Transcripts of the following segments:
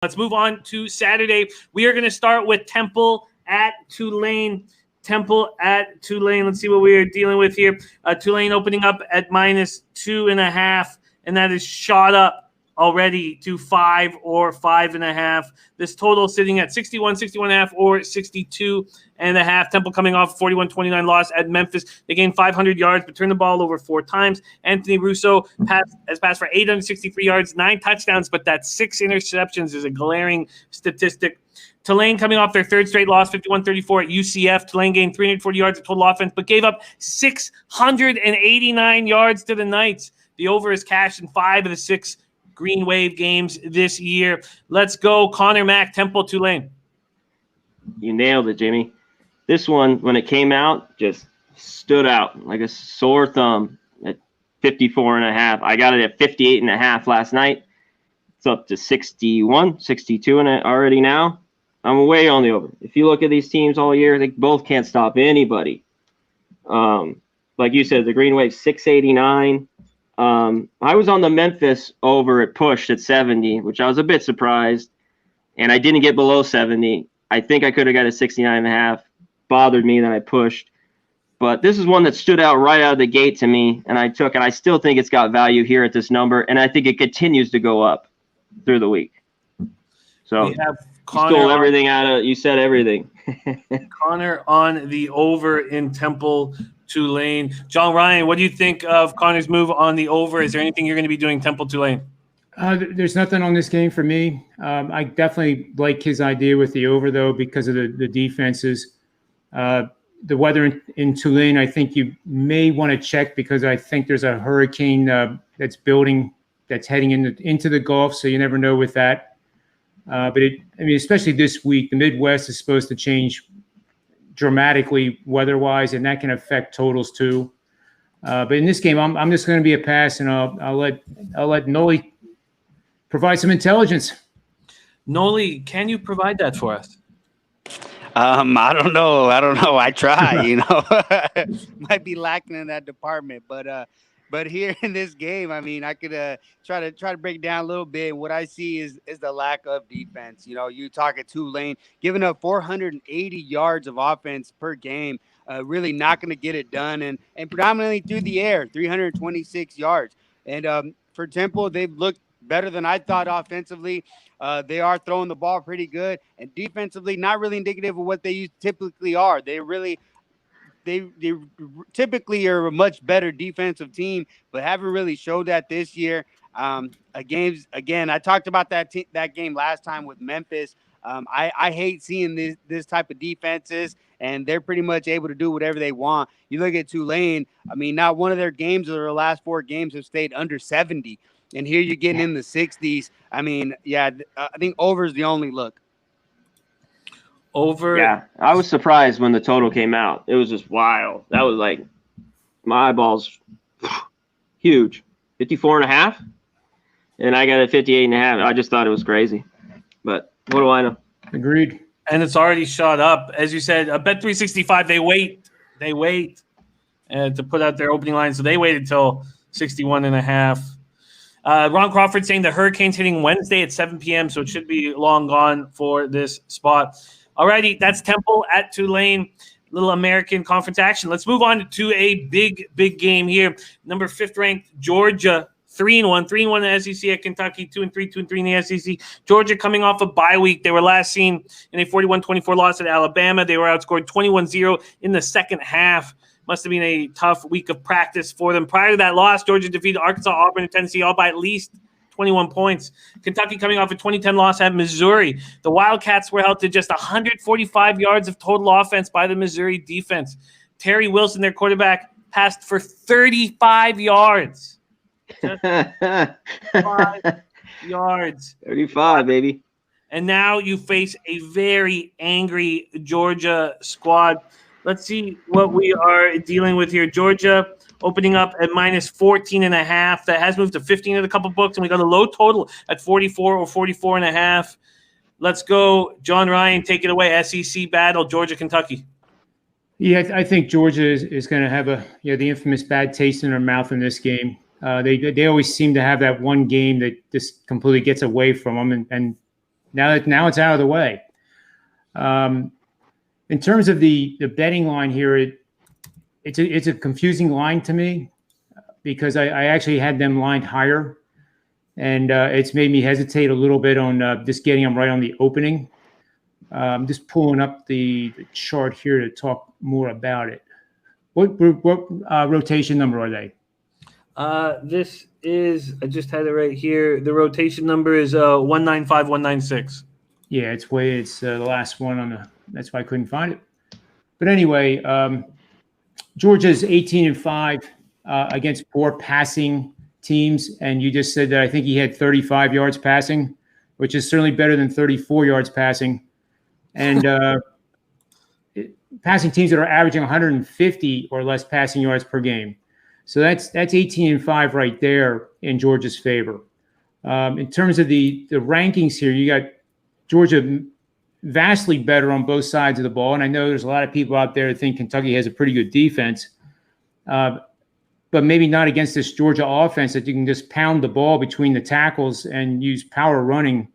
Let's move on to Saturday. We are going to start with Temple at Tulane. Temple at Tulane. Let's see what we are dealing with here. Tulane opening up at -2.5, and that is shot up already to 5 or 5.5. This total sitting at 61, 61.5, or 62.5. Temple coming off a 41-29 loss at Memphis. They gained 500 yards, but turned the ball over 4 times. Anthony Russo has passed for 863 yards, 9 touchdowns, but that 6 interceptions is a glaring statistic. Tulane coming off their 3rd straight loss, 51-34 at UCF. Tulane gained 340 yards of total offense, but gave up 689 yards to the Knights. The over is cashed in 5 of the 6 Green Wave games this year. Let's go, Connor Mack, Temple, Tulane. You nailed it, Jimmy. This one, when it came out, just stood out like a sore thumb at 54.5. I got it at 58.5 last night. It's up to 61, 62 in it already now. I'm way on the over. If you look at these teams all year, they both can't stop anybody. Like you said, the Green Wave 689. I was on the Memphis over at pushed at 70, which I was a bit surprised, and I didn't get below 70. I think I could have got a 69.5. Bothered me that I pushed, but this is one that stood out right out of the gate to me, and I took it. I still think it's got value here at this number, and I think it continues to go up through the week. So we have you stole everything out of. You said everything. Connor on the over in Temple, Tulane. John Ryan, what do you think of Connor's move on the over? Is there anything you're going to be doing Temple, Tulane? There's nothing on this game for me. I definitely like his idea with the over, though, because of the defenses. The weather in Tulane, I think you may want to check, because I think there's a hurricane that's building, that's heading into the Gulf, so you never know with that. But especially this week, the Midwest is supposed to change dramatically weather-wise, and that can affect totals too. But in this game, I'm just going to be a pass, and I'll let Noli provide some intelligence. Noli, can you provide that for us? I don't know. I try, might be lacking in that department, but here in this game, I could try to break it down a little bit. What I see is the lack of defense. You talk at Tulane, giving up 480 yards of offense per game, really not going to get it done, and predominantly through the air, 326 yards. And for Temple, they've looked better than I thought offensively. They are throwing the ball pretty good, and defensively, not really indicative of what they typically are. They typically are a much better defensive team, but haven't really showed that this year. Again, I talked about that game last time with Memphis. I hate seeing this type of defenses, and they're pretty much able to do whatever they want. You look at Tulane, not one of their games or their last 4 games have stayed under 70. And here you're getting in the 60s. I think over is the only look. Over. Yeah, I was surprised when the total came out. It was just wild. That was like my eyeballs huge. 54.5, and I got a 58.5. I just thought it was crazy. But what do I know? Agreed. And it's already shot up. As you said, Bet365, they wait to put out their opening line. So they waited till 61.5. Ron Crawford saying the Hurricanes hitting Wednesday at 7 p.m., so it should be long gone for this spot. Alrighty, that's Temple at Tulane. Little American Conference action. Let's move on to a big game here. Number 5th ranked Georgia, 3-1 in the SEC at Kentucky, 2-3 in the SEC. Georgia coming off a bye week. They were last seen in a 41-24 loss at Alabama. They were outscored 21-0 in the second half. Must have been a tough week of practice for them. Prior to that loss, Georgia defeated Arkansas, Auburn, and Tennessee all by at least 21 points. Kentucky coming off a 2010 loss at Missouri. The Wildcats were held to just 145 yards of total offense by the Missouri defense. Terry Wilson, their quarterback, passed for 35 yards. Just 5 yards. 35, baby. And now you face a very angry Georgia squad. Let's see what we are dealing with here. Georgia opening up at -14.5. That has moved to 15 in a couple books, and we got a low total at 44 or 44.5. Let's go. John Ryan, take it away. SEC battle, Georgia, Kentucky. Yeah, I think Georgia is going to have the infamous bad taste in their mouth in this game. They always seem to have that one game that just completely gets away from them, and Now it's out of the way. In terms of the betting line here, it's a confusing line to me because I actually had them lined higher, and it's made me hesitate a little bit on just getting them right on the opening. I'm just pulling up the chart here to talk more about it. What rotation number are they? This is, I just had it right here. The rotation number is 195, 196. Yeah, it's the last one on the. That's why I couldn't find it. But anyway, Georgia's 18-5 against poor passing teams, and you just said that I think he had 35 yards passing, which is certainly better than 34 yards passing. And passing teams that are averaging 150 or less passing yards per game. So that's 18-5 right there in Georgia's favor. In terms of the rankings here, you got Georgia vastly better on both sides of the ball. And I know there's a lot of people out there that think Kentucky has a pretty good defense, but maybe not against this Georgia offense that you can just pound the ball between the tackles and use power running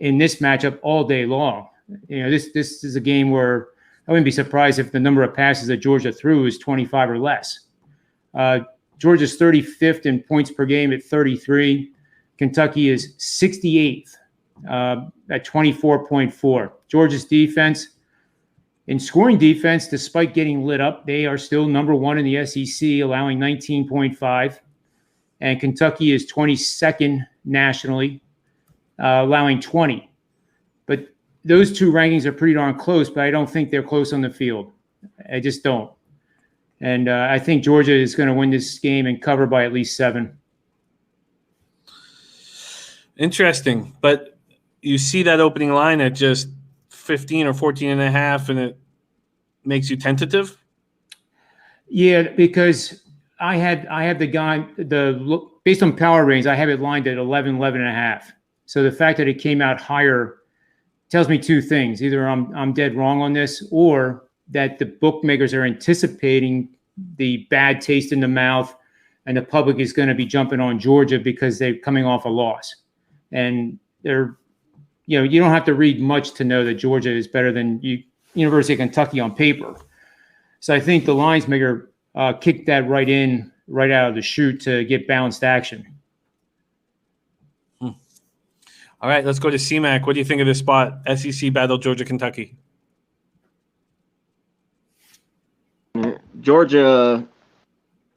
in this matchup all day long. You know, this is a game where I wouldn't be surprised if the number of passes that Georgia threw is 25 or less. Georgia's 35th in points per game at 33. Kentucky is 68th at 24.4. Georgia's defense, in scoring defense, despite getting lit up, they are still number one in the SEC, allowing 19.5. And Kentucky is 22nd nationally, allowing 20. But those two rankings are pretty darn close, but I don't think they're close on the field. I just don't. And I think Georgia is going to win this game and cover by at least 7. Interesting. But you see that opening line at just 15 or 14.5, and it makes you tentative? Yeah, because I have the guy, based on power ratings, I have it lined at 11.5. So the fact that it came out higher tells me two things. Either I'm dead wrong on this, or that the bookmakers are anticipating the bad taste in the mouth and the public is going to be jumping on Georgia because they're coming off a loss. And you don't have to read much to know that Georgia is better than University of Kentucky on paper. So I think the lines maker kicked that right out of the chute to get balanced action. All right, let's go to CMAC. What do you think of this spot? SEC battle, Georgia, Kentucky. Georgia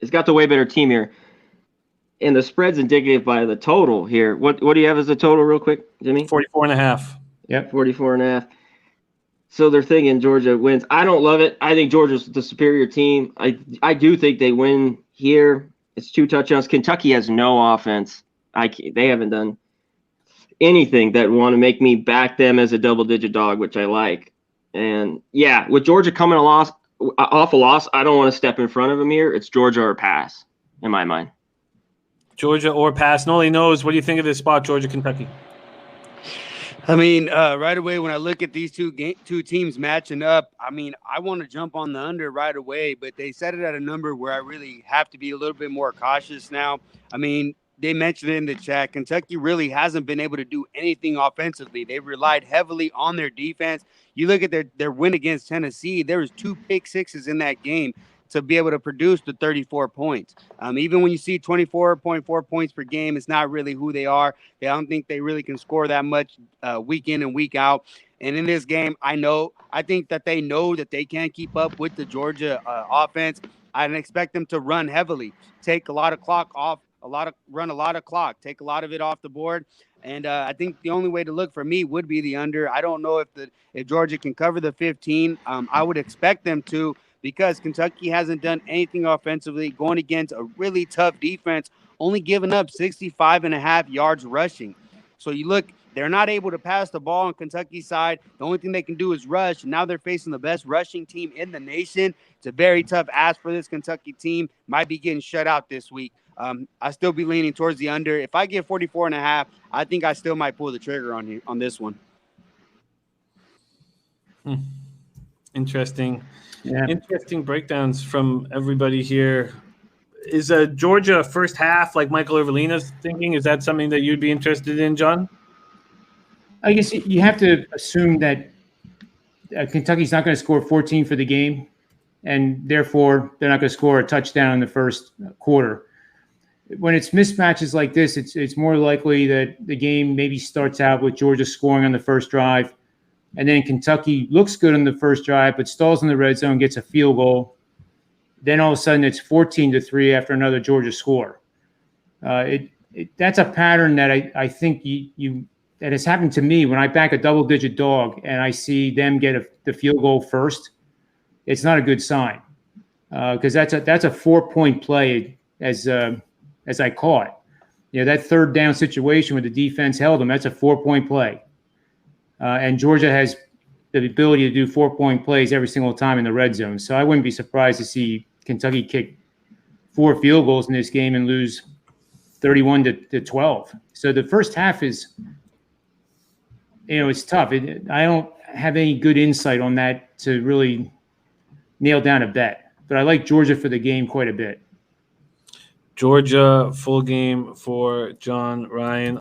has got the way better team here. And the spread's indicative by the total here. What do you have as a total real quick, Jimmy? 44.5. Yep, 44.5. So they're thinking Georgia wins. I don't love it. I think Georgia's the superior team. I do think they win here. It's 2 touchdowns. Kentucky has no offense. They haven't done anything that want to make me back them as a double-digit dog, which I like. And, yeah, with Georgia coming off a loss, I don't want to step in front of them here. It's Georgia or pass, in my mind. Georgia or pass. Noli knows. What do you think of this spot, Georgia, Kentucky? I mean, right away, when I look at these two teams matching up, I mean, I want to jump on the under right away, but they set it at a number where I really have to be a little bit more cautious now. I mean, they mentioned it in the chat. Kentucky really hasn't been able to do anything offensively. They relied heavily on their defense. You look at their win against Tennessee, there was 2 pick sixes in that game to be able to produce the 34 points. Even when you see 24.4 points per game, it's not really who they are. I don't think they really can score that much week in and week out. And in this game, I think that they know that they can't keep up with the Georgia offense. I expect them to run heavily, take a lot of clock off, run a lot of clock, take a lot of it off the board. And I think the only way to look for me would be the under. I don't know if Georgia can cover the 15. I would expect them to, because Kentucky hasn't done anything offensively, going against a really tough defense, only giving up 65.5 yards rushing. So you look, they're not able to pass the ball on Kentucky's side. The only thing they can do is rush. And now they're facing the best rushing team in the nation. It's a very tough ask for this Kentucky team. Might be getting shut out this week. I still be leaning towards the under. If I get 44.5, I think I still might pull the trigger on this one. Interesting. Yeah. Interesting breakdowns from everybody here. Is Georgia first half like Michael Irvelina's thinking? Is that something that you'd be interested in, John? I guess you have to assume that Kentucky's not going to score 14 for the game, and therefore they're not going to score a touchdown in the first quarter. When it's mismatches like this, it's more likely that the game maybe starts out with Georgia scoring on the first drive, and then Kentucky looks good on the first drive, but stalls in the red zone, gets a field goal. Then all of a sudden it's 14-3 after another Georgia score. That's a pattern that I think that has happened to me when I back a double-digit dog and I see them get the field goal first. It's not a good sign because that's a 4-point play as I call it. That third down situation where the defense held them, that's a 4-point play. And Georgia has the ability to do 4-point plays every single time in the red zone. So I wouldn't be surprised to see Kentucky kick 4 field goals in this game and lose 31-12. So the first half is, it's tough. I don't have any good insight on that to really nail down a bet. But I like Georgia for the game quite a bit. Georgia full game for John Ryan.